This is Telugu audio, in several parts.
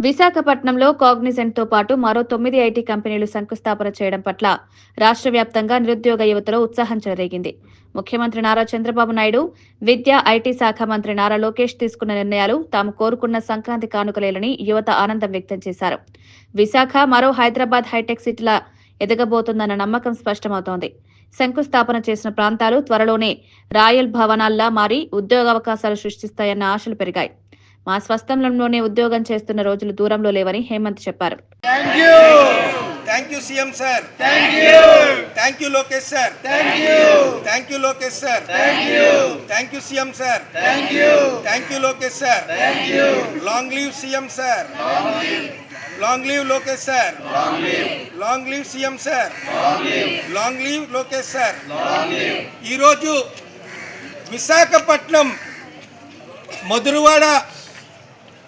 విశాఖపట్నంలో కాగ్నిజెంట్తో పాటు మరో 9 ఐటీ కంపెనీలు శంకుస్థాపన చేయడం పట్ల రాష్ట్ర వ్యాప్తంగా నిరుద్యోగ యువతలో ఉత్సాహం చెలరేగింది. ముఖ్యమంత్రి నారా చంద్రబాబు నాయుడు, విద్యా, ఐటీ శాఖ మంత్రి నారా లోకేష్ తీసుకున్న నిర్ణయాలు తాము కోరుకున్న సంక్రాంతి కానుకలేలని యువత ఆనందం వ్యక్తం చేశారు. విశాఖ మరో హైదరాబాద్ హైటెక్ సిటీలా ఎదగబోతోందన్న నమ్మకం స్పష్టమవుతోంది. శంకుస్థాపన చేసిన ప్రాంతాలు త్వరలోనే రాయల్ భవనాల్లా మారి ఉద్యోగావకాశాలు సృష్టిస్తాయన్న ఆశలు పెరిగాయి. మా స్వస్థలంలోనే ఉద్యోగం చేస్తున్న రోజులు దూరంలో లేవని హేమంత్ చెప్పారు. Thank you CM sir. Thank you Lokesh sir. Thank you Lokesh sir. Thank you CM sir. Thank you Lokesh sir. Long leave CM sir. Long leave Lokesh sir. Long leave CM sir. Long leave Lokesh sir. ఈరోజు విశాఖపట్నం మధురవాడ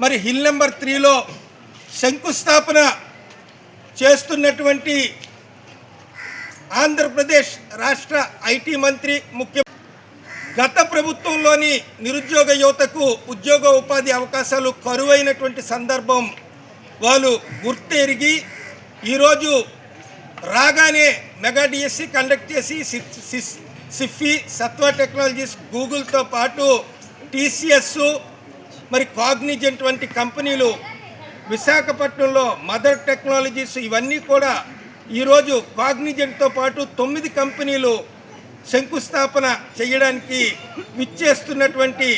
మరి హిల్ నెంబర్ 3లో శంకుస్థాపన చేస్తున్నటువంటి ఆంధ్రప్రదేశ్ రాష్ట్ర ఐటీ మంత్రి గత ప్రభుత్వంలోని నిరుద్యోగ యువతకు ఉద్యోగ ఉపాధి అవకాశాలు కరువైనటువంటి సందర్భం వాళ్ళు గుర్తెరిగి ఈరోజు రాగానే మెగా డిఎస్సి కండక్ట్ చేసి సిఫీ, సత్వా టెక్నాలజీస్, గూగుల్తో పాటు టీసీఎస్ మరి కాగ్నిజెంట్ వంటి కంపెనీలు విశాఖపట్నంలో మదర్ టెక్నాలజీస్ ఇవన్నీ కూడా ఈరోజు కాగ్నిజెంట్తో పాటు 9 కంపెనీలు శంకుస్థాపన చేయడానికి విచ్చేస్తున్నటువంటి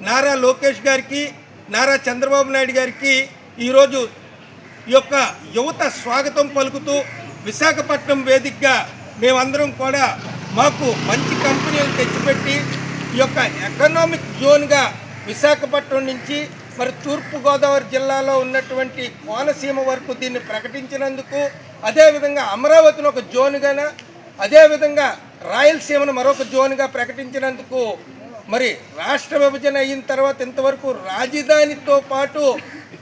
నారా లోకేష్ గారికి, నారా చంద్రబాబు నాయుడు గారికి ఈరోజు ఈ యొక్క యువత స్వాగతం పలుకుతూ విశాఖపట్నం వేదికగా మేమందరం కూడా మాకు మంచి కంపెనీలు తెచ్చిపెట్టి ఈ యొక్క ఎకనామిక్ జోన్గా విశాఖపట్నం నుంచి మరి తూర్పుగోదావరి జిల్లాలో ఉన్నటువంటి కోనసీమ వరకు దీన్ని ప్రకటించినందుకు, అదేవిధంగా అమరావతిని ఒక జోన్గాను, అదేవిధంగా రాయలసీమను మరొక జోన్గా ప్రకటించినందుకు మరి రాష్ట్ర విభజన అయిన తర్వాత ఇంతవరకు రాజధానితో పాటు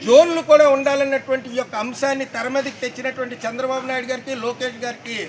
జోన్లు కూడా ఉండాలన్నటువంటి ఈ యొక్క అంశాన్ని తెరమీదకి తెచ్చినటువంటి చంద్రబాబు నాయుడు గారికి, లోకేష్ గారికి